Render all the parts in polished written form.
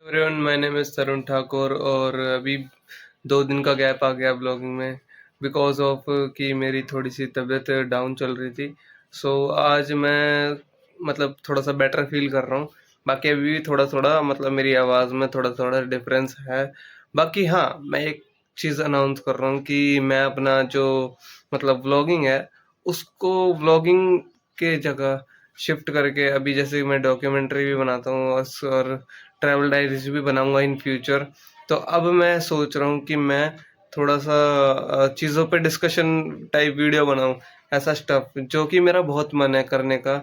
Everyone, my name is तरुण ठाकुर और अभी 2 दिन का गैप आ गया ब्लॉगिंग में बिकॉज़ ऑफ कि मेरी थोड़ी-सी तबीयत डाउन चल रही थी। सो आज मैं मतलब थोड़ा-सा बेटर फ़ील कर रहा हूँ। बाकी अभी भी थोड़ा-थोड़ा मतलब मेरी आवाज़ में थोड़ा-थोड़ा डिफ़रेंस है। बाकी हाँ, मैं एक चीज़ अनाउंस कर रहा हूँ कि मैं अपना जो मतलब व्लॉगिंग है, उसको व्लॉगिंग के जगह शिफ्ट करके अभी जैसे मैं डॉक्यूमेंट्री भी बनाता हूँ और ट्रैवल डायरीज भी बनाऊंगा इन फ्यूचर। तो अब मैं सोच रहा हूँ कि मैं थोड़ा सा चीज़ों पे डिस्कशन टाइप वीडियो बनाऊं, ऐसा स्टफ जो कि मेरा बहुत मन है करने का।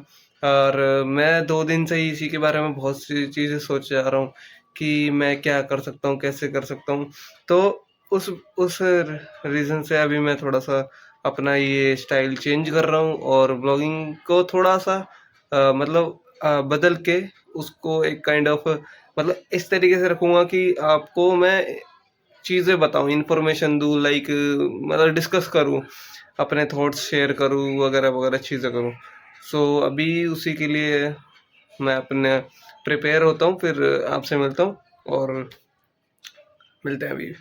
और मैं 2 दिन से ही इसी के बारे में बहुत सी चीज़ें सोच जा रहा हूँ कि मैं क्या कर सकता हूँ, कैसे कर सकता हूँ। तो उस रीज़न से अभी मैं थोड़ा सा अपना ये स्टाइल चेंज कर रहा हूँ और ब्लॉगिंग को थोड़ा सा मतलब बदल के उसको एक काइंड ऑफ मतलब इस तरीके से रखूँगा कि आपको मैं चीज़ें बताऊँ, इन्फॉर्मेशन दूँ, लाइक मतलब डिस्कस करूँ, अपने थॉट्स शेयर करूँ, वगैरह-वगैरह चीज़ें करूँ। सो अभी उसी के लिए मैं अपने प्रिपेयर होता हूँ, फिर आपसे मिलता हूँ और मिलते हैं अभी।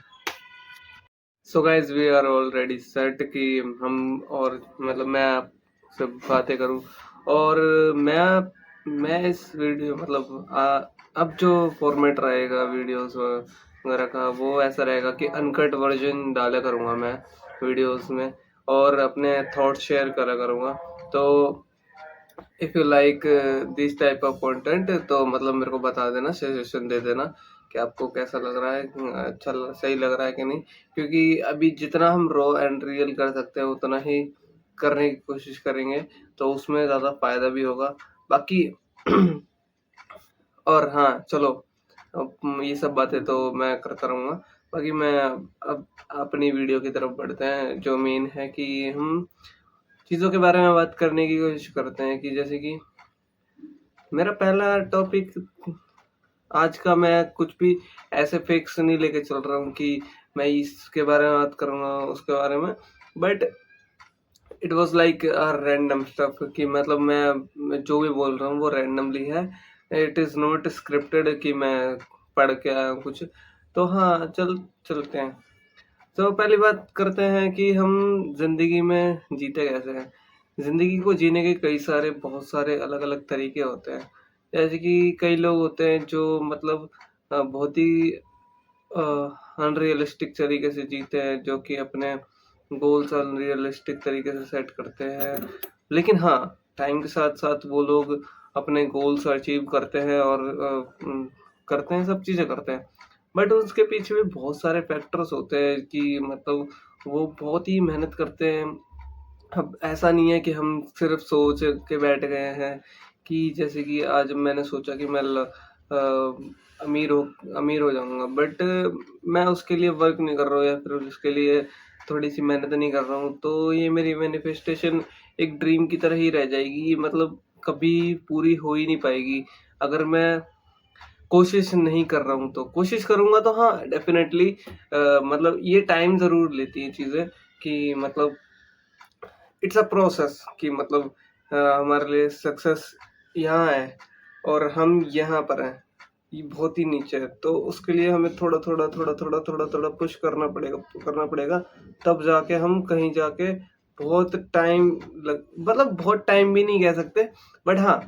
So guys, we are already set कि हम और मतलब मैं आपसे बातें करूँ और मैं इस वीडियो मतलब अब जो फॉर्मेट रहेगा वीडियोस वगैरह का, वो ऐसा रहेगा कि अनकट वर्जन डाला करूँगा मैं वीडियोस में और अपने थॉट्स शेयर करा करूँगा। तो if you like this type of content तो मतलब मेरे को बता देना, सजेशन दे देना कि आपको कैसा लग रहा है, सही लग रहा है कि नहीं। क्योंकि अभी जितना हम रॉ एंड रियल कर सकते हैं उतना ही करने की कोशिश करेंगे, तो उसमें ज़्यादा फ़ायदा भी होगा। बाकी और हाँ, चलो अब ये सब बातें तो मैं करता रहूँगा। बाकी मैं अब अपनी वीडियो की तरफ बढ़ते हैं, जो मेन है कि हम चीज़ों के बारे में बात करने की कोशिश करते हैं कि जैसे कि मेरा पहला टॉपिक आज का, मैं कुछ भी ऐसे फिक्स नहीं लेके चल रहा हूँ कि मैं इसके बारे में बात करूँगा, उसके बारे में। But it was like random stuff कि मतलब मैं जो भी बोल रहा हूँ वो रैंडमली है। इट इज़ नॉट स्क्रिप्टेड कि मैं पढ़ के आया हूँ कुछ। तो हाँ, चलते हैं। तो पहली बात करते हैं कि हम ज़िंदगी में जीते कैसे हैं। ज़िंदगी को जीने के कई सारे बहुत सारे अलग-अलग तरीके होते हैं। जैसे कि कई लोग होते हैं जो मतलब बहुत ही अ, अनरियलिस्टिक तरीके से जीते हैं, जो कि अपने गोल्स अनरियलिस्टिक तरीके से सेट करते हैं। लेकिन हाँ, टाइम के साथ-साथ वो लोग अपने गोल्स अचीव करते हैं और करते हैं, सब चीज़ें करते हैं। बट उसके पीछे भी बहुत सारे फैक्टर्स होते हैं कि मतलब वो बहुत ही मेहनत करते हैं। अब ऐसा नहीं है कि हम सिर्फ़ सोच के बैठ गए हैं कि जैसे कि आज मैंने सोचा कि मैं अमीर हो अमीर हो जाऊँगा, बट मैं उसके लिए वर्क नहीं कर रहा हूँ या फिर उसके लिए थोड़ी-सी मेहनत नहीं कर रहा हूँ, तो ये मेरी मैनिफेस्टेशन एक ड्रीम की तरह ही रह जाएगी, मतलब कभी पूरी हो ही नहीं पाएगी। अगर मैं कोशिश नहीं कर रहा हूँ तो, कोशिश करूँगा तो हाँ, डेफ़िनेटली मतलब ये टाइम ज़रूर लेती हैं चीज़ें कि मतलब इट्स अ प्रोसेस कि मतलब हमारे लिए सक्सेस यहाँ है और हम यहाँ पर हैं, ये बहुत ही नीचे है। तो उसके लिए हमें थोड़ा-थोड़ा पुश करना पड़ेगा, तब जाके हम कहीं जाके बहुत टाइम लग मतलब बहुत टाइम भी नहीं कह सकते, बट हाँ,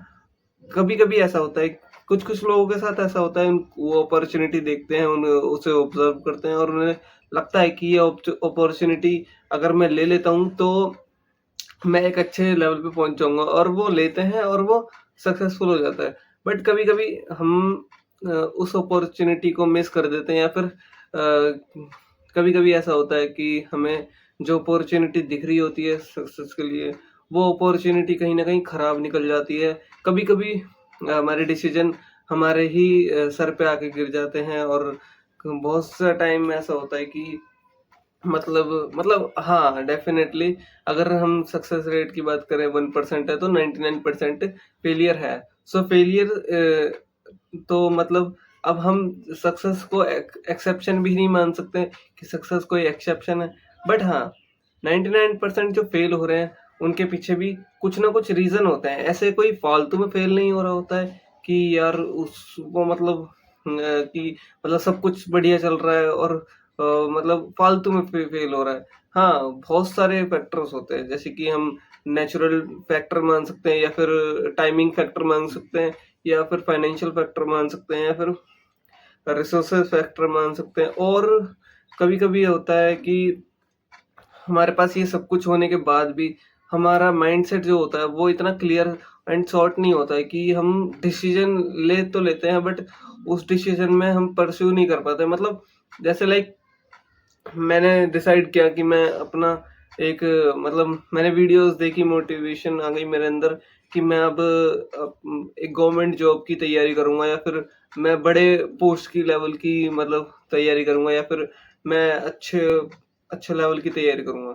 कभी-कभी ऐसा होता है, कुछ-कुछ लोगों के साथ ऐसा होता है, वो अपॉर्च्युनिटी देखते हैं, उसे ऑब्ज़र्व करते हैं और उन्हें लगता है कि ये अपॉर्च्युनिटी अगर मैं ले लेता हूँ तो मैं एक अच्छे लेवल पे पहुँच जाऊँगा, और वो लेते हैं और वो सक्सेसफुल हो जाता है। बट कभी-कभी हम उस अपॉर्च्युनिटी को मिस कर देते हैं या फिर कभी-कभी ऐसा होता है कि हमें जो अपॉर्च्युनिटी दिख रही होती है सक्सेस के लिए, वो अपॉर्च्युनिटी कहीं न कहीं खराब निकल जाती है। कभी-कभी हमारे डिसीज़न हमारे ही सर पे आके गिर जाते हैं और बहुत सा टाइम ऐसा होता है कि मतलब हाँ, डेफ़िनेटली अगर हम सक्सेस रेट की बात करें 1% है तो 99% फेलियर है। सो फेलियर तो मतलब अब हम सक्सेस को एक्सेप्शन भी नहीं मान सकते कि सक्सेस कोई एक्सेप्शन है। बट हाँ, 99% जो फेल हो रहे हैं, उनके पीछे भी कुछ ना कुछ रीज़न होते हैं। ऐसे कोई फालतू में फेल नहीं हो रहा होता है कि यार उसको मतलब कि मतलब सब कुछ बढ़िया चल रहा है और मतलब फालतू में फेल हो रहा है। हाँ, बहुत सारे फैक्टर्स होते हैं, जैसे कि हम नेचुरल फैक्टर मान सकते हैं, या फिर टाइमिंग फैक्टर मान सकते हैं, या फिर फाइनेंशियल फैक्टर मान सकते हैं, या फिर रिसोर्सेज फैक्टर मान सकते हैं। और कभी-कभी ये होता है कि हमारे पास ये सब कुछ होने के बाद भी हमारा माइंडसेट जो होता है वो इतना क्लियर एंड शॉर्ट नहीं होता है कि हम डिसीजन ले तो लेते हैं, बट उस डिसीजन में हम परस्यू नहीं कर पाते। मतलब जैसे लाइक मैंने डिसाइड किया कि मैं अपना एक मतलब मैंने वीडियोस देखी, मोटिवेशन आ गई मेरे अंदर कि मैं अब एक गवर्नमेंट जॉब की तैयारी करूंगा, या फिर मैं बड़े पोस्ट की लेवल की मतलब तैयारी करूंगा, या फिर मैं अच्छे अच्छे लेवल की तैयारी करूंगा,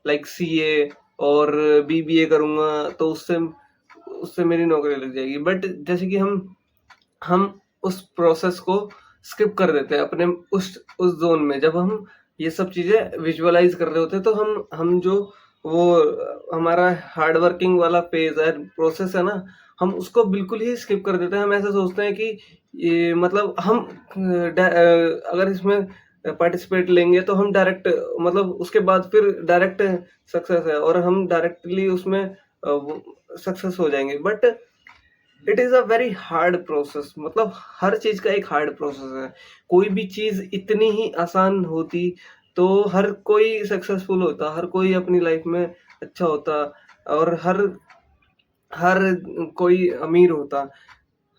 लाइक सीए और बीबीए करूंगा, तो उससे उससे मेरी नौकरी लग जाएगी। बट जैसे कि हम उस प्रोसेस को स्किप कर देते हैं अपने उस ज़ोन में। जब हम ये सब चीज़ें विजुअलाइज़ कर रहे होते हैं, तो हम जो वो हमारा हार्ड वर्किंग वाला फ़ेज़ है, प्रोसेस है ना, हम उसको बिल्कुल ही स्किप कर देते हैं। हम ऐसा सोचते हैं कि ये मतलब हम अगर इसमें पार्टिसिपेट लेंगे तो हम डायरेक्ट मतलब उसके बाद फिर डायरेक्ट सक्सेस है और हम डायरेक्टली उसमें वो सक्सेस हो जाएँगे। But it is a very hard process, मतलब हर चीज़ का एक हार्ड प्रोसेस है। कोई भी चीज़ इतनी ही आसान होती तो हर कोई सक्सेसफुल होता, हर कोई अपनी लाइफ में अच्छा होता, और हर हर कोई अमीर होता।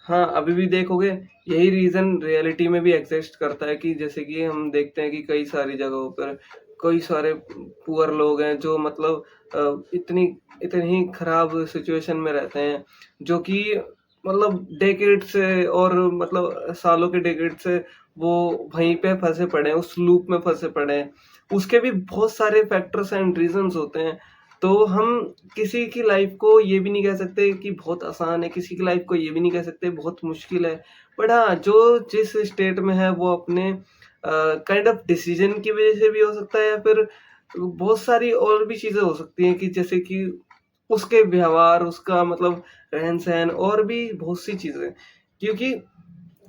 हाँ, अभी भी देखोगे यही रीज़न रियलिटी में भी एग्ज़िस्ट करता है कि जैसे कि हम देखते हैं कि कई सारी जगहों पर कई सारे पुअर लोग हैं जो मतलब इतनी इतनी खराब सिचुएशन में रहते हैं, जो कि मतलब डेकेड से और मतलब सालों के डेकेड से वो वहीं पे फँसे पड़े हैं, उस लूप में फँसे पड़े हैं। उसके भी बहुत सारे फैक्टर्स एंड रीज़न्स होते हैं। तो हम किसी की लाइफ को ये भी नहीं कह सकते कि बहुत आसान है, किसी की लाइफ को ये भी नहीं कह सकते बहुत मुश्किल है। बट हाँ, जो जिस स्टेट में है वो अपने काइंड ऑफ डिसीज़न की वज़ह से भी हो सकता है, या फिर बहुत सारी और भी चीज़ें हो सकती हैं कि जैसे कि उसके व्यवहार, उसका मतलब रहन-सहन और भी बहुत सी चीज़ें। क्योंकि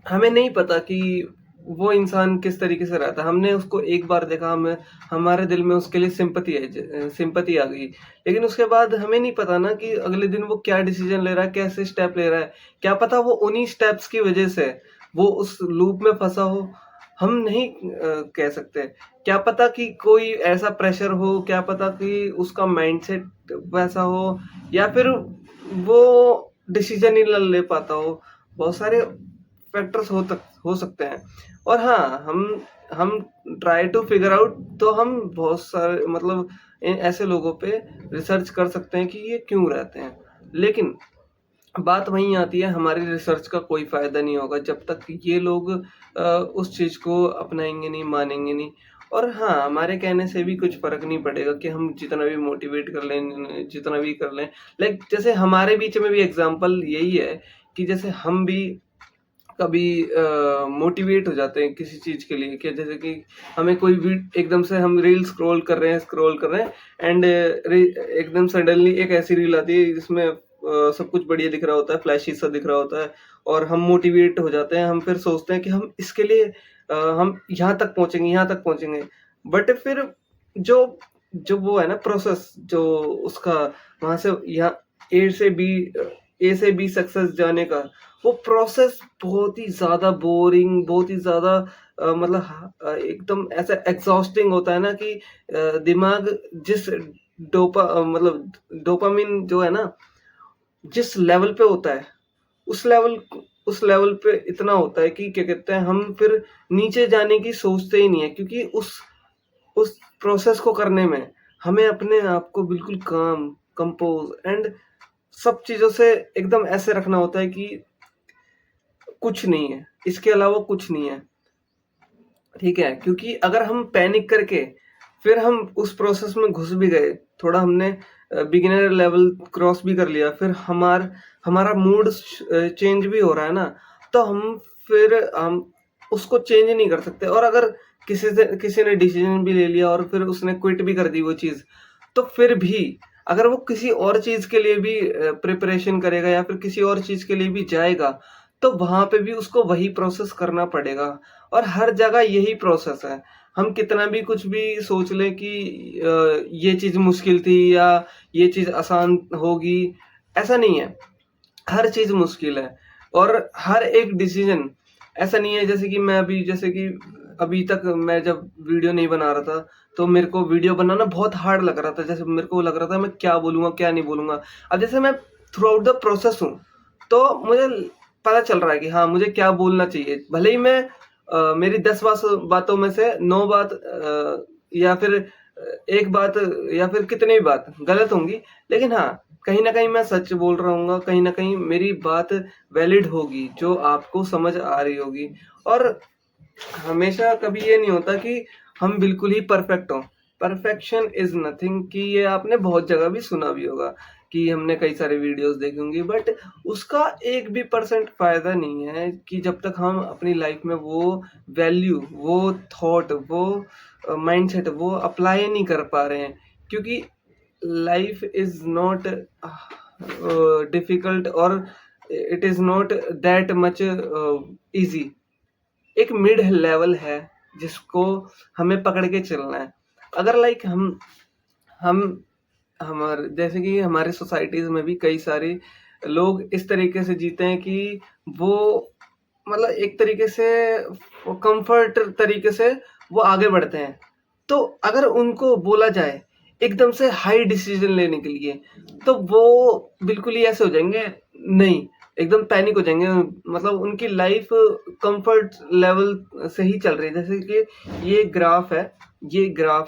हमें नहीं पता कि वो इंसान किस तरीके से रहता है। हमने उसको एक बार देखा, हमें हमारे दिल में उसके लिए सिम्पैथी आ गई। लेकिन उसके बाद हमें नहीं पता ना कि अगले दिन वो क्या डिसीज़न ले रहा है, कैसे स्टेप ले रहा है। क्या पता वो उन्हीं स्टेप्स की वज़ह से वो उस लूप में फँसा हो, हम नहीं कह सकते। क्या पता कि कोई ऐसा प्रेशर हो, क्या पता कि उसका माइंडसेट वैसा हो, या फिर वो डिसीज़न ही ना ले पाता हो। बहुत सारे फैक्टर्स हो सकते हैं। और हाँ, हम ट्राई टू फिगर आउट, तो हम बहुत सारे मतलब ऐसे लोगों पे रिसर्च कर सकते हैं कि ये क्यों रहते हैं। लेकिन बात वहीं आती है, हमारी रिसर्च का कोई फ़ायदा नहीं होगा जब तक ये लोग उस चीज़ को अपनाएँगे नहीं, मानेंगे नहीं। और हाँ, हमारे कहने से भी कुछ फ़र्क नहीं पड़ेगा कि हम जितना भी मोटिवेट कर लें, जितना भी कर लें। लाइक जैसे हमारे बीच में भी एग्ज़ाम्पल यही है कि जैसे हम भी कभी मोटिवेट हो जाते हैं किसी चीज़ के लिए, कि जैसे कि हमें कोई वी एकदम से हम रील स्क्रॉल कर रहे हैं, एंड एकदम सडनली एक ऐसी रील आती है जिसमें सब कुछ बढ़िया दिख रहा होता है, फ्लैशी सा दिख रहा होता है, और हम मोटिवेट हो जाते हैं। हम फिर सोचते हैं कि हम इसके लिए हम यहाँ तक पहुँचेंगे, यहाँ तक पहुँचेंगे। बट फिर जो जो वो है ना प्रोसेस, जो उसका वहाँ से यहाँ ए से बी ए से बी सक्सेस जाने का, वो प्रोसेस बहुत ही ज़्यादा बोरिंग, बहुत ही ज़्यादा मतलब एकदम ऐसा एग्ज़ॉस्टिंग होता है ना कि दिमाग जिस मतलब डोपामाइन जो है ना, जिस लेवल पे होता है, उस लेवल उस लेवल पे इतना होता है कि क्या कहते हैं, हम फिर नीचे जाने की सोचते ही नहीं है, क्योंकि उस प्रोसेस को करने में हमें अपने आप को बिल्कुल काम, कंपोज़ एंड सब चीज़ों से एकदम ऐसे रखना होता है कि कुछ नहीं है, इसके अलावा कुछ नहीं है, ठीक है? क्योंकि अगर हम पैनिक करके फिर हम उस प्रोसेस में घुस भी गए, थोड़ा हमने बिगिनर लेवल क्रॉस भी कर लिया, फिर हमारा मूड चेंज भी हो रहा है ना, तो हम उसको चेंज नहीं कर सकते। और अगर किसी ने डिसीज़न भी ले लिया और फिर उसने क्विट भी कर दी वो चीज़, तो फिर भी अगर वो किसी और चीज़ के लिए भी प्रिपरेशन करेगा, या फिर किसी और चीज़ के लिए भी जाएगा, तो वहाँ पे भी उसको वही प्रोसेस करना पड़ेगा और हर जगह यही प्रोसेस है। हम कितना भी कुछ भी सोच लें कि ये चीज़ मुश्किल थी या ये चीज़ आसान होगी, ऐसा नहीं है। हर चीज़ मुश्किल है और हर एक डिसीज़न ऐसा नहीं है। जैसे कि अभी तक मैं जब वीडियो नहीं बना रहा था, तो मेरे को वीडियो बनाना बहुत हार्ड लग रहा था। जैसे मेरे को लग रहा था मैं क्या बोलूँगा, क्या नहीं बोलूँगा। अब जैसे मैं थ्रू आउट द प्रोसेस हूँ, तो मुझे पता चल रहा है कि हाँ, मुझे क्या बोलना चाहिए। भले ही मेरी 10 बातों में से 9 बात या फिर 1 बात या फिर कितनी भी बात गलत होंगी, लेकिन हाँ, कहीं न कहीं मैं सच बोल रहा हूँगा, कहीं न कहीं मेरी बात वैलिड होगी, जो आपको समझ आ रही होगी। और हमेशा कभी ये नहीं होता कि हम बिल्कुल ही परफेक्ट हों। परफेक्शन इज़ नथिंग, कि ये आपने बहुत जगह भी सुना भी होगा कि हमने कई सारे वीडियोज़ देखे होंगे, बट उसका 1 भी परसेंट फ़ायदा नहीं है कि जब तक हम अपनी लाइफ़ में वो वैल्यू, वो थॉट, वो माइंडसेट वो अप्लाई नहीं कर पा रहे हैं। क्योंकि लाइफ़ इज़ नॉट डिफ़िकल्ट और it is not that much easy. एक मिड लेवल है जिसको हमें पकड़ के चलना है। अगर लाइक हम हमारे जैसे कि हमारे सोसाइटीज़ में भी कई सारे लोग इस तरीके से जीते हैं कि वो मतलब एक तरीके से कंफर्ट तरीके से वो आगे बढ़ते हैं। तो अगर उनको बोला जाए एकदम से हाई डिसीजन लेने के लिए, तो वो बिल्कुल ही ऐसे हो जाएँगे, नहीं, एकदम पैनिक हो जाएँगे। मतलब उनकी लाइफ़ कंफर्ट लेवल से ही चल रही है। जैसे कि ये ग्राफ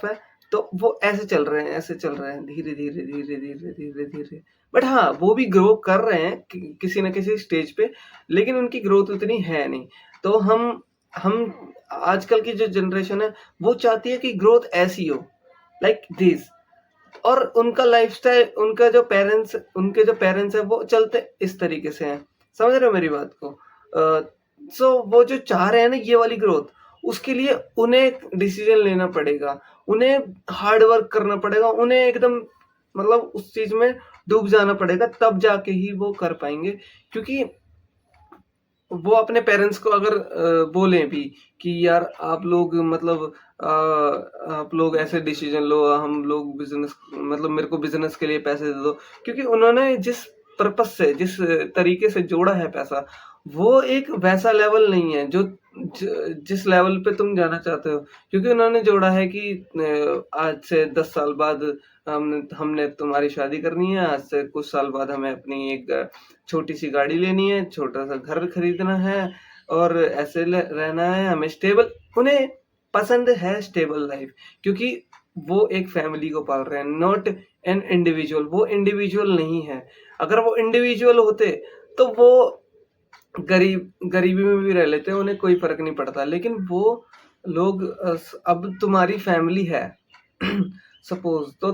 है, तो वो ऐसे चल रहे हैं, धीरे-धीरे, धीरे-धीरे, धीरे-धीरे। बट हाँ, वो भी ग्रो कर रहे हैं किसी न किसी स्टेज पे, लेकिन उनकी ग्रोथ उतनी है नहीं। तो हम आजकल की जो जनरेशन है, वो चाहती है कि ग्रोथ ऐसी हो, लाइक दिस। और उनके जो पेरेंट्स हैं, वो चलते इस तरीके से हैं। समझ रहे हो मेरी बात को? सो वो जो चाह रहे हैं ना ये वाली ग्रोथ, उसके लिए उन्हें एक डिसीजन लेना पड़ेगा, उन्हें हार्ड वर्क करना पड़ेगा, उन्हें एकदम मतलब उस चीज़ में डूब जाना पड़ेगा, तब जाके ही वो कर पाएँगे। क्योंकि वो अपने पेरेंट्स को अगर बोलें भी कि यार आप लोग ऐसे डिसीजन लो, हम लोग बिज़नेस मतलब मेरे को बिज़नेस के लिए पैसे दे दो। क्योंकि उन्होंने जिस पर्पज़ से, जिस तरीके से जोड़ा है पैसा, वो एक वैसा लेवल नहीं है जो जिस लेवल पे तुम जाना चाहते हो। क्योंकि उन्होंने जोड़ा है कि आज से 10 साल बाद हमने तुम्हारी शादी करनी है, आज से कुछ साल बाद हमें अपनी एक छोटी-सी गाड़ी लेनी है, छोटा-सा घर खरीदना है और ऐसे ल रहना है, हमें स्टेबल उन्हें पसंद है स्टेबल लाइफ़। क्योंकि वो एक फैमिली को पाल रहे हैं, नॉट एन इंडिविजुअल। वो इंडिविजुअल नहीं है। अगर वो इंडिविजुअल होते, तो वो गरीबी में भी रह लेते, उन्हें कोई फ़र्क नहीं पड़ता। लेकिन वो लोग अब तुम्हारी फैमिली है सपोज़, तो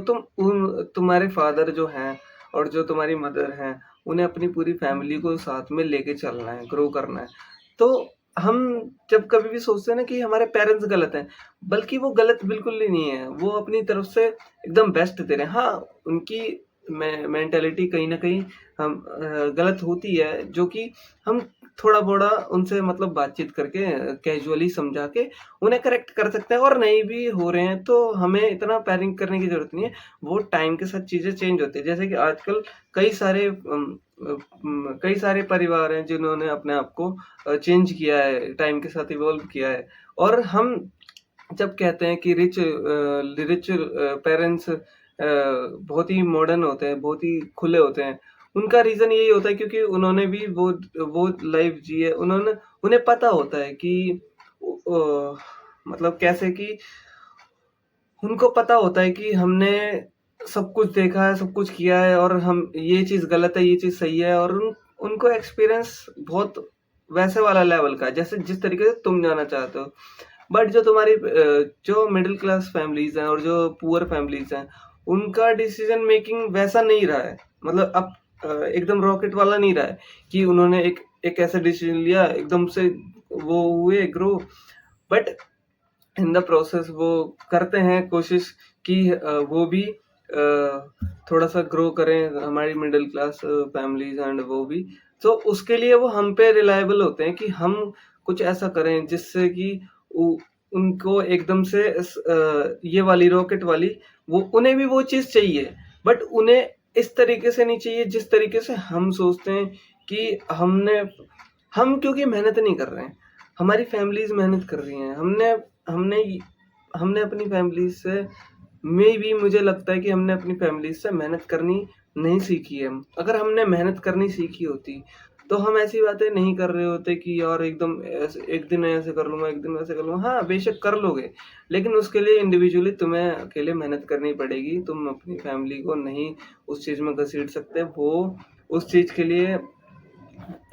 तुम्हारे फादर जो हैं और जो तुम्हारी मदर हैं, उन्हें अपनी पूरी फैमिली को साथ में लेके चलना है, ग्रो करना है। तो हम जब कभी भी सोचते हैं ना कि हमारे पेरेंट्स गलत हैं, बल्कि वो गलत बिल्कुल ही नहीं है। वो अपनी तरफ से एकदम बेस्ट दे रहे हैं। हाँ, उनकी मेंटालिटी कहीं न कहीं गलत होती है, जो कि हम थोड़ा-बोड़ा उनसे मतलब बातचीत करके कैजुअली समझा के उन्हें करेक्ट कर सकते हैं। और नहीं भी हो रहे हैं, तो हमें इतना पैनिक करने की ज़रूरत नहीं है। वो टाइम के साथ चीज़ें चेंज होती हैं। जैसे कि आजकल कई सारे परिवार हैं जिन्होंने अपने आप को चेंज किया है, टाइम के साथ इवॉल्व किया है। और हम जब कहते हैं कि रिच पेरेंट्स बहुत ही मॉडर्न होते हैं, बहुत ही खुले होते हैं। उनका रीज़न यही होता है क्योंकि उन्होंने भी वो लाइफ़ जी है। उन्हें पता होता है कि मतलब कैसे कि उनको पता होता है कि हमने सब कुछ देखा है, सब कुछ किया है और हम ये चीज़ गलत है, ये चीज़ सही है। और उनको एक्सपीरियंस बहुत वैसे वाला लेवल का है, जैसे जिस तरीके से तुम जाना चाहते हो। बट जो मिडिल क्लास फैमिलीज़ हैं और जो पुअर फैमिलीज़ हैं, उनका डिसीज़न मेकिंग वैसा नहीं रहा है। मतलब अब एकदम रॉकेट वाला नहीं रहा है कि उन्होंने एक एक ऐसा डिसीज़न लिया, एकदम से वो हुए grow. But in the process वो करते हैं कोशिश कि वो भी थोड़ा-सा ग्रो करें, हमारी मिडिल क्लास फैमिलीज़ एंड वो भी। तो उसके लिए वो हम पे रिलायबल होते हैं कि हम कुछ ऐसा करें जिससे कि उ उनको एकदम से ये वाली रॉकेट वाली वो उन्हें भी वो चीज़ चाहिए, बट उन्हें इस तरीके से नहीं चाहिए जिस तरीके से हम सोचते हैं कि हम क्योंकि मेहनत नहीं कर रहे हैं, हमारी फैमिलीज़ मेहनत कर रही हैं। हमने हमने हमने अपनी फैमिली से मेबी मुझे लगता है कि हमने अपनी फैमिली से मेहनत करनी नहीं सीखी है। अगर हमने मेहनत करनी सीखी होती, तो हम ऐसी बातें नहीं कर रहे होते कि यार एकदम ऐसे एक दिन ऐसे कर लूँगा, एक दिन वैसे कर लूँगा। हाँ, बेशक कर लोगे, लेकिन उसके लिए इंडिविजुअली तुम्हें अकेले मेहनत करनी पड़ेगी। तुम अपनी फैमिली को नहीं उस चीज़ में घसीट सकते। वो उस चीज़ के लिए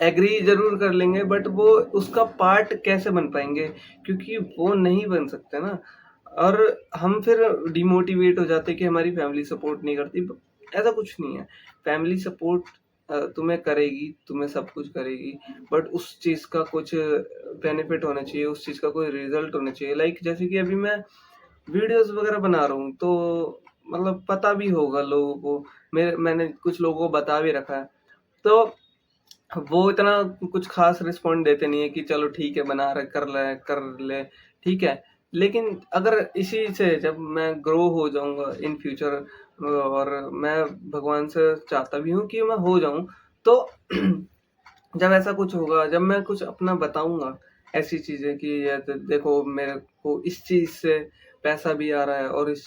एग्री ज़रूर कर लेंगे, बट वो उसका पार्ट कैसे बन पाएँगे? क्योंकि वो नहीं बन सकते ना। और हम फिर डिमोटिवेट हो जाते हैं कि हमारी फैमिली सपोर्ट नहीं करती। ऐसा कुछ नहीं है। फैमिली सपोर्ट तुम्हें करेगी, तुम्हें सब कुछ करेगी, बट उस चीज़ का कुछ बेनिफिट होना चाहिए, उस चीज़ का कोई रिज़ल्ट होना चाहिए। लाइक जैसे कि अभी मैं वीडियोज़ वगैरह बना रहा हूँ, तो मतलब पता भी होगा लोगों को, मैंने कुछ लोगों को बता भी रखा है। तो वो इतना कुछ ख़ास रिस्पॉन्ड देते नहीं है कि चलो ठीक है बना रहे कर ले, ठीक है। लेकिन अगर इसी से जब मैं ग्रो हो जाऊँगा इन फ्यूचर, और मैं भगवान से चाहता भी हूँ कि मैं हो जाऊँ, तो जब ऐसा कुछ होगा, जब मैं कुछ अपना बताऊँगा, ऐसी चीज़ें कि ये देखो मेरे को इस चीज़ से पैसा भी आ रहा है और इस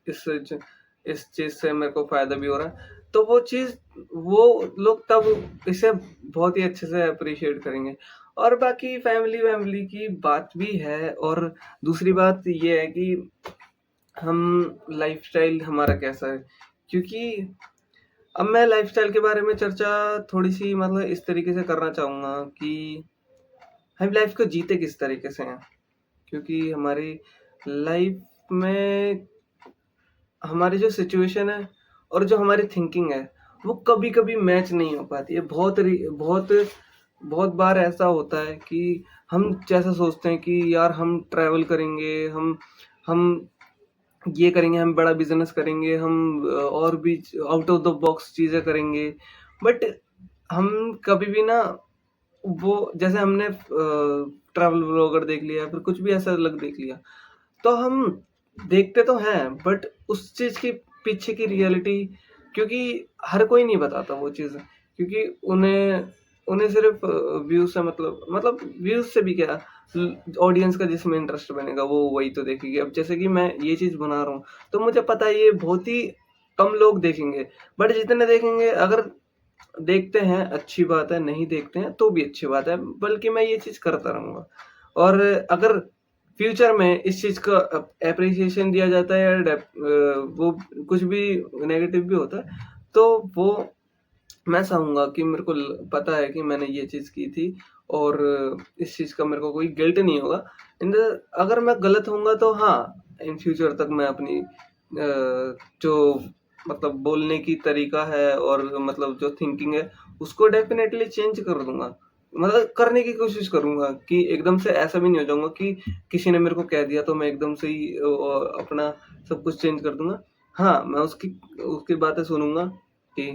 च इस चीज़ से मेरे को फ़ायदा भी हो रहा है, तो वो लोग तब इसे बहुत ही अच्छे से एप्रिशिएट करेंगे। और बाकी फैमिली-वैमिली की बात भी है, और दूसरी बात ये है कि हम लाइफ़स्टाइल हमारा कैसा है? क्योंकि अब मैं लाइफ़स्टाइल के बारे में चर्चा थोड़ी-सी मतलब इस तरीके से करना चाहूँगा कि हम लाइफ़ को जीते किस तरीके से हैं? क्योंकि हमारी लाइफ़ में हमारी जो सिचुएशन है और जो हमारी थिंकिंग है, वो कभी-कभी मैच नहीं हो पाती है। बहुत बार ऐसा होता है कि हम जैसा सोचते हैं कि यार हम ट्रैवल करेंगे, हम ये करेंगे, हम बड़ा बिज़नेस करेंगे, और भी आउट ऑफ द बॉक्स चीज़ें करेंगे। बट हम कभी भी ना वो जैसे हमने ट्रैवल व्लॉगर देख लिया, फिर कुछ भी ऐसा अलग देख लिया, तो हम देखते तो हैं, बट उस चीज़ के पीछे की रियलिटी, क्योंकि हर कोई नहीं बताता वो चीज़, क्योंकि उन्हें उन्हें सिर्फ़ व्यूज़ से मतलब व्यूज़ से भी क्या, ऑडियंस का जिसमें इंटरेस्ट बनेगा वो वही तो देखेगी। अब जैसे कि मैं ये चीज़ बना रहा हूँ, तो मुझे पता है ये बहुत ही कम लोग देखेंगे, बट जितने देखेंगे, अगर देखते हैं अच्छी बात है, नहीं देखते हैं तो भी अच्छी बात है, बल्कि मैं ये चीज़ करता रहूँगा। और अगर फ्यूचर में इस चीज़ का एप्रिसिएशन दिया जाता है, या वो कुछ भी नेगेटिव भी होता है, तो वो मैं चाहूँगा कि मेरे को पता है कि मैंने ये चीज़ की थी, और इस चीज़ का मेरे को कोई गिल्ट नहीं होगा। अगर मैं गलत होऊँगा तो हाँ, इन फ्यूचर तक मैं अपनी जो मतलब बोलने की तरीका है और मतलब जो थिंकिंग है, उसको डेफ़िनेटली चेंज कर दूँगा। मतलब करने की कोशिश करूँगा कि एकदम से ऐसा भी नहीं हो जाऊँगा कि किसी ने मेरे को कह दिया तो मैं एकदम से ही अपना सब कुछ चेंज कर दूँगा। हाँ, मैं उसकी उसकी बातें सुनूँगा कि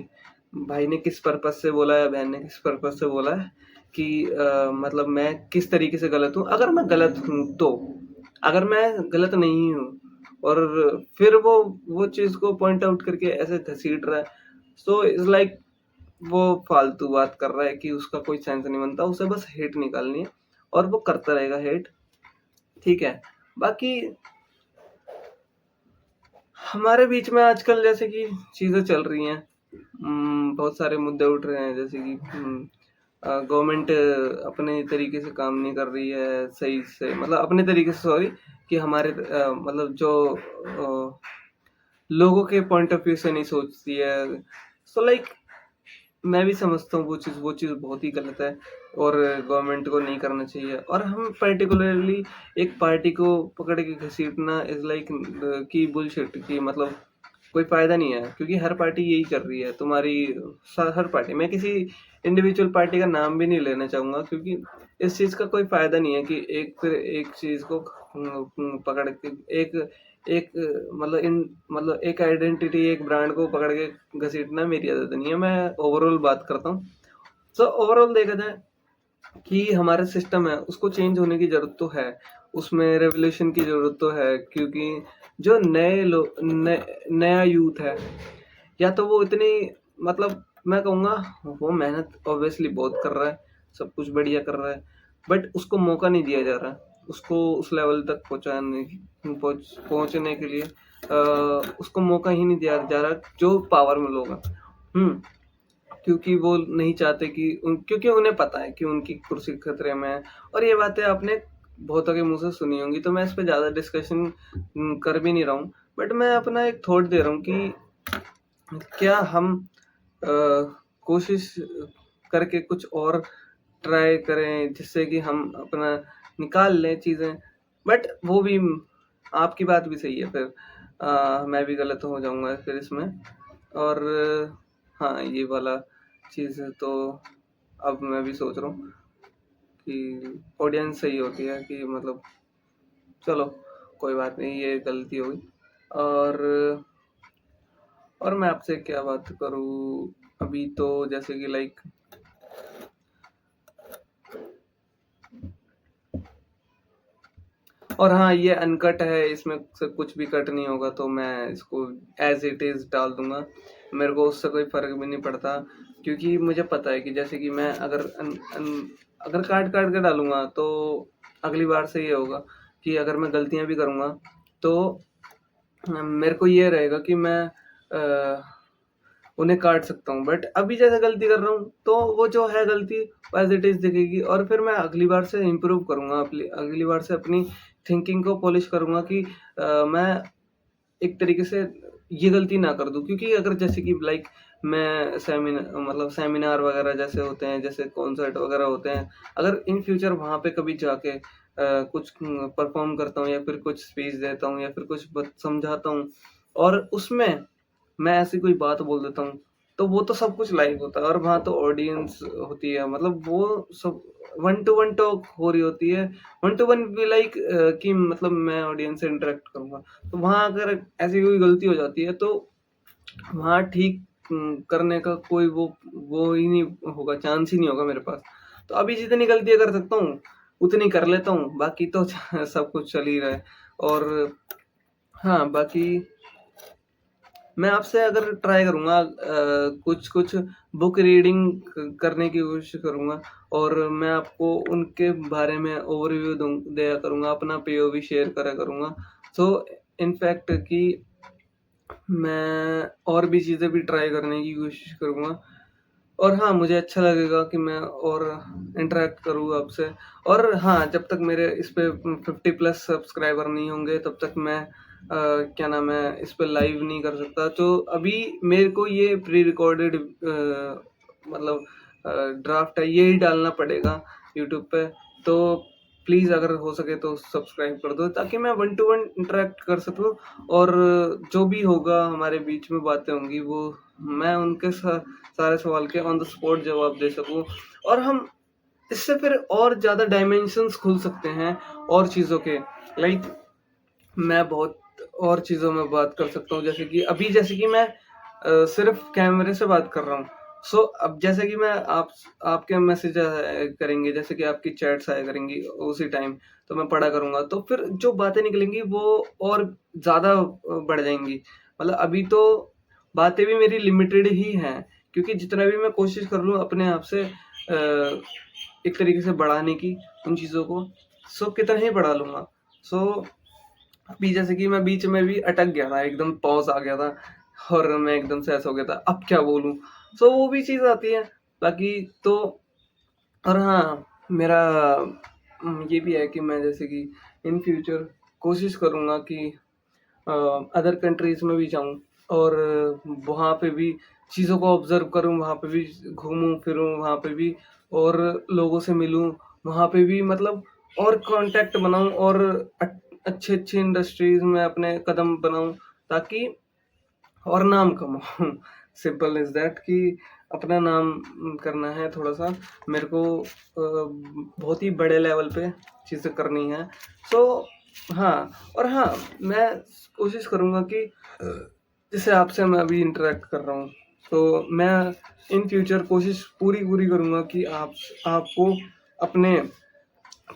भाई ने किस पर्पज़ से बोला है, बहन ने किस पर्पज़ से बोला है, कि मतलब मैं किस तरीके से गलत हूँ। अगर मैं गलत हूँ तो, अगर मैं गलत नहीं हूँ, और फिर वो चीज़ को पॉइंट आउट करके ऐसे घसीट रहा है, सो इट्स लाइक वो फालतू बात कर रहा है कि उसका कोई सेंस नहीं बनता, उसे बस हेट निकालनी है, और वो करता रहेगा हेट, ठीक है। बाकी हमारे बीच में आजकल जैसे कि चीज़ें चल रही हैं, बहुत सारे मुद्दे उठ रहे हैं, जैसे कि गवर्नमेंट अपने तरीके से काम नहीं कर रही है सही से, मतलब अपने तरीके से, सॉरी, कि हमारे मतलब जो लोगों के पॉइंट ऑफ व्यू से नहीं सोचती है। सो लाइक मैं भी समझता हूँ वो चीज़ बहुत ही गलत है, और गवर्नमेंट को नहीं करना चाहिए, और हम पर्टिकुलरली एक पार्टी को पकड़ के घसीटना इज़ लाइक कि बुलशिट, कि मतलब कोई फ़ायदा नहीं है, क्योंकि हर पार्टी यही कर रही है। हर पार्टी, मैं किसी इंडिविजुअल पार्टी का नाम भी नहीं लेना चाहूँगा, क्योंकि इस चीज़ का कोई फ़ायदा नहीं है कि एक चीज़ को पकड़ के एक एक मतलब एक आइडेंटिटी, एक ब्रांड को पकड़ के घसीटना मेरी आदत नहीं है। मैं ओवरऑल बात करता हूँ। सो ओवरऑल देखा जाए कि हमारा सिस्टम है उसको चेंज होने की ज़रूरत तो है, उसमें रेवोल्यूशन की ज़रूरत तो है, क्योंकि जो नया यूथ है, या तो वो इतनी मतलब मैं कहूँगा वो मेहनत ऑब्वियसली बहुत कर रहा है, सब कुछ बढ़िया कर रहा है, बट उसको मौका नहीं दिया जा रहा है। उसको उस लेवल तक पहुँचने के लिए उसको मौका ही नहीं दिया जा रहा जो पावर में लोग हैं। क्योंकि वो नहीं चाहते कि क्योंकि उन्हें पता है कि उनकी कुर्सी खतरे में है, और ये बातें आपने बहुतों के मुँह से सुनी होंगी, तो मैं इस पे ज़्यादा डिस्कशन कर भी नहीं रहा हूँ। बट मैं अपना एक थॉट दे रहा हूँ कि क्या हम अ, कोशिश करके कुछ और ट्राई करें जिससे कि हम अपना निकाल लें चीज़ें, बट वो भी आपकी बात भी सही है, फिर मैं भी गलत हो जाऊँगा फिर इसमें। और हाँ, ये वाला चीज़ तो अब मैं भी सोच रहा हूँ कि ऑडियंस सही होती है कि मतलब चलो कोई बात नहीं, ये गलती हो गई। और मैं आपसे क्या बात करूँ अभी, तो जैसे कि लाइक और हाँ, ये अनकट है, इसमें से कुछ भी कट नहीं होगा, तो मैं इसको एज इट इज़ डाल दूंगा। मेरे को उससे कोई फर्क भी नहीं पड़ता, क्योंकि मुझे पता है कि जैसे कि मैं अगर काट काट के डालूंगा तो अगली बार से ये होगा कि अगर मैं गलतियां भी करूंगा तो मेरे को ये रहेगा कि मैं उन्हें काट सकता हूँ। बट अभी जैसे गलती कर रहा हूँ तो वो जो है गलती एज इट इज दिखेगी, और फिर मैं अगली बार से इम्प्रूव करूंगा, अगली बार से अपनी थिंकिंग को पॉलिश करूंगा कि मैं एक तरीके से ये गलती ना कर दूं। क्योंकि अगर जैसे कि लाइक मैं सेमिनार वगैरह जैसे होते हैं, जैसे कॉन्सर्ट वगैरह होते हैं, अगर इन फ्यूचर वहां पे कभी जाके कुछ परफॉर्म करता हूँ, या फिर कुछ स्पीच देता हूँ, या फिर कुछ समझाता हूँ, और उसमें मैं ऐसी कोई बात बोल देता हूँ, तो वो तो सब कुछ लाइव होता है, और वहाँ तो ऑडियंस होती है, मतलब वो सब वन टू वन टॉक हो रही होती है। वन टू वन भी लाइक कि मतलब मैं ऑडियंस से इंटरेक्ट करूंगा, तो वहाँ अगर ऐसी कोई गलती हो जाती है तो वहाँ ठीक करने का कोई वो ही नहीं होगा, चांस ही नहीं होगा मेरे पास। तो अभी जितनी गलतियां कर सकता हूँ उतनी कर लेता हूँ, बाकी तो सब कुछ चल ही रहा है। और हाँ, बाकी मैं आपसे अगर ट्राई करूँगा कुछ कुछ बुक रीडिंग करने की कोशिश करूँगा, और मैं आपको उनके बारे में ओवरव्यू दिया करूँगा, अपना पीओवी शेयर करा करूँगा। सो इनफैक्ट कि मैं और भी चीज़ें भी ट्राई करने की कोशिश करूँगा, और हाँ, मुझे अच्छा लगेगा कि मैं और इंटरेक्ट करूँ आपसे। और हाँ, जब तक मेरे इस पे 50 प्लस सब्सक्राइबर नहीं होंगे तब तक मैं क्या नाम है, इस पे लाइव नहीं कर सकता। तो अभी मेरे को ये प्री रिकॉर्डेड मतलब ड्राफ्ट है, ये ही डालना पड़ेगा यूट्यूब पे। तो प्लीज़ अगर हो सके तो सब्सक्राइब कर दो, ताकि मैं वन टू वन इंटरेक्ट कर सकूँ, और जो भी होगा हमारे बीच में बातें होंगी वो मैं उनके सारे सवाल के ऑन द स्पॉट जवाब दे सकूं, और हम इससे फिर और ज़्यादा डायमेंशंस खुल सकते हैं और चीज़ों के। लाइक मैं बहुत और चीज़ों में बात कर सकता हूँ, जैसे कि मैं सिर्फ कैमरे से बात कर रहा हूँ। सो अब जैसे कि मैं आपके मैसेज करेंगे, जैसे कि आपकी चैट्स आया करेंगी उसी टाइम, तो मैं पढ़ा करूँगा, तो फिर जो बातें निकलेंगी वो और ज़्यादा बढ़ जाएँगी। मतलब अभी तो बातें भी मेरी लिमिटेड ही हैं, क्योंकि जितना भी मैं कोशिश कर लूँ अपने आप से एक तरीके से बढ़ाने की उन चीज़ों को, सो कितना ही बढ़ा लूँगा। सो अभी जैसे कि मैं बीच में भी अटक गया था, एकदम पॉज़ आ गया था, और मैं एकदम से ऐसा हो गया था, अब क्या बोलूँ? सो वो भी चीज़ आती है। बाकी तो और हाँ, मेरा ये भी है कि मैं जैसे कि इन फ्यूचर कोशिश करूँगा कि अदर कंट्रीज़ में भी जाऊँ, और वहाँ पे भी चीज़ों को ऑब्ज़र्व करूँ, वहाँ पे भी घूमूँ-फिरूँ वहाँ पे भी, और लोगों से मिलूँ वहाँ पे भी, मतलब और कॉन्टैक्ट बनाऊँ, और अच्छी-अच्छी इंडस्ट्रीज़ में अपने कदम बनाऊँ, ताकि और नाम कमाऊँ। सिंपल इज़ दैट कि अपना नाम करना है थोड़ा-सा मेरे को, बहुत ही बड़े लेवल पे चीज़ें करनी है। सो हाँ, और हाँ, मैं कोशिश करूँगा कि जैसे आपसे मैं अभी इंटरैक्ट कर रहा हूँ, तो मैं इन फ्यूचर कोशिश पूरी करूँगा कि आपको अपने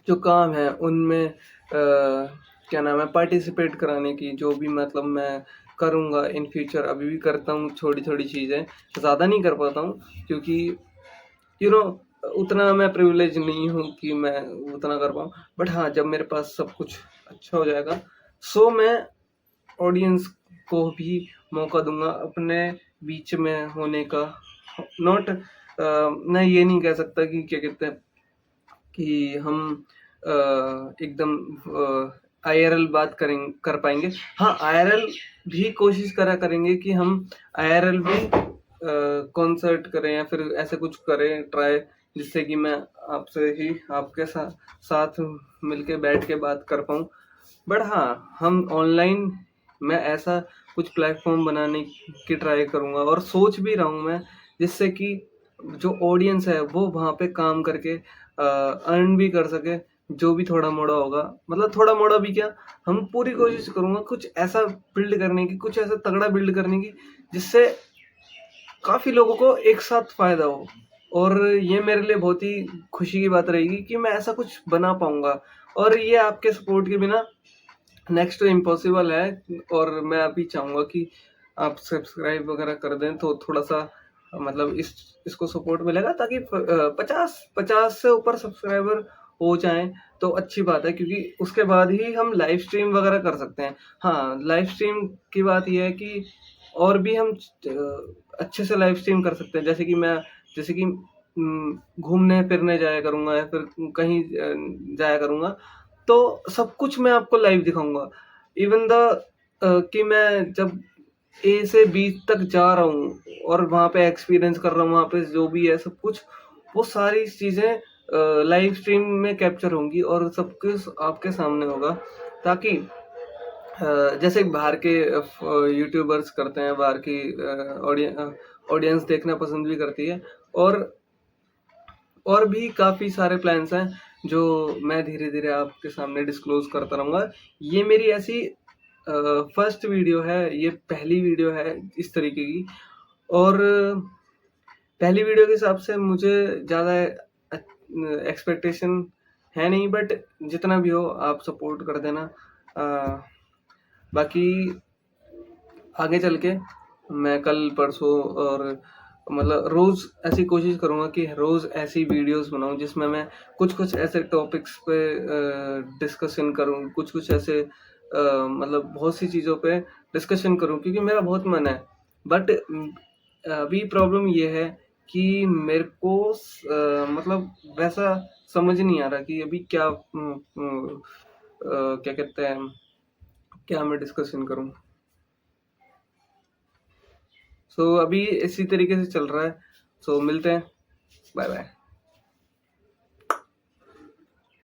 जो काम है उनमें क्या नाम है पार्टिसिपेट कराने की, जो भी मतलब मैं करूँगा इन फ्यूचर, अभी भी करता हूँ छोटी-छोटी चीज़ें, ज़्यादा नहीं कर पाता हूँ क्योंकि यू नो उतना मैं प्रिविलेज नहीं हूँ कि मैं उतना कर पाऊँ। बट हाँ, जब मेरे पास सब कुछ अच्छा हो जाएगा, सो मैं ऑडियंस को भी मौका दूँगा अपने बीच में होने का। नॉट मैं ये नहीं कह सकता कि क्या कहते हैं कि हम एकदम आईआरएल बात कर पाएँगे। हाँ, आईआरएल भी कोशिश करा करेंगे कि हम आईआरएल भी कॉन्सर्ट करें या फिर ऐसे कुछ करें ट्राई, जिससे कि मैं आपसे ही आपके साथ मिलके बैठ के बात कर पाऊँ। बट हाँ, हम ऑनलाइन मैं ऐसा कुछ प्लेटफ़ॉर्म बनाने की ट्राई करूँगा और सोच भी रहा हूँ मैं, जिससे कि जो ऑडियंस है वो वहाँ पे काम करके अर्न भी कर सके, जो भी थोड़ा-मोड़ा होगा। मतलब थोड़ा-मोड़ा भी क्या, हम पूरी कोशिश करूँगा कुछ ऐसा बिल्ड करने की, कुछ ऐसा तगड़ा बिल्ड करने की, जिससे काफ़ी लोगों को एक साथ फ़ायदा हो। और ये मेरे लिए बहुत ही खुशी की बात रहेगी कि मैं ऐसा कुछ बना पाऊँगा, और ये आपके सपोर्ट के बिना नेक्स्ट टू इम्पॉसिबल है। और मैं अभी चाहूँगा कि आप सब्सक्राइब वगैरह कर दें तो थोड़ा-सा मतलब इसको सपोर्ट मिलेगा, ताकि 50 से ऊपर सब्सक्राइबर हो जाएँ तो अच्छी बात है, क्योंकि उसके बाद ही हम लाइव स्ट्रीम वगैरह कर सकते हैं। हाँ, लाइव स्ट्रीम की बात ये है कि और भी हम अच्छे से लाइव स्ट्रीम कर सकते हैं। जैसे कि घूमने-फिरने जाया करूँगा या फिर कहीं जाया करूँगा, तो सब कुछ मैं आपको लाइव दिखाऊँगा। इवन कि मैं जब ए से बी तक जा रहा हूँ और वहाँ पे एक्सपीरियंस कर रहा हूँ, वहाँ पे जो भी है सब कुछ, वो सारी चीज़ें लाइव स्ट्रीम में कैप्चर होंगी और सब कुछ आपके सामने होगा, ताकि जैसे बाहर के यूट्यूबर्स करते हैं, बाहर की ऑडियंस देखना पसंद भी करती है। और और भी काफ़ी सारे प्लान्स हैं जो मैं धीरे-धीरे आपके सामने डिस्क्लोज़ करता रहूँगा। ये मेरी ऐसी फर्स्ट वीडियो है, ये पहली वीडियो है इस तरीके की। और पहली वीडियो के हिसाब से मुझे ज़्यादा एक्सपेक्टेशन है नहीं, बट जितना भी हो आप सपोर्ट कर देना। बाकी आगे चल के मैं कल परसों और मतलब रोज़ ऐसी कोशिश करूँगा कि रोज़ ऐसी वीडियोस बनाऊँ जिसमें मैं कुछ-कुछ ऐसे टॉपिक्स पे डिस्कशन करूँ, कुछ-कुछ ऐसे मतलब बहुत सी चीज़ों पे डिस्कशन करूँ, क्योंकि मेरा बहुत मन है। बट अभी प्रॉब्लम ये है कि मेरे को मतलब वैसा समझ नहीं आ रहा कि अभी क्या क्या कहते हैं, क्या मैं डिस्कशन करूँ? सो अभी इसी तरीके से चल रहा है। सो मिलते हैं। Bye bye.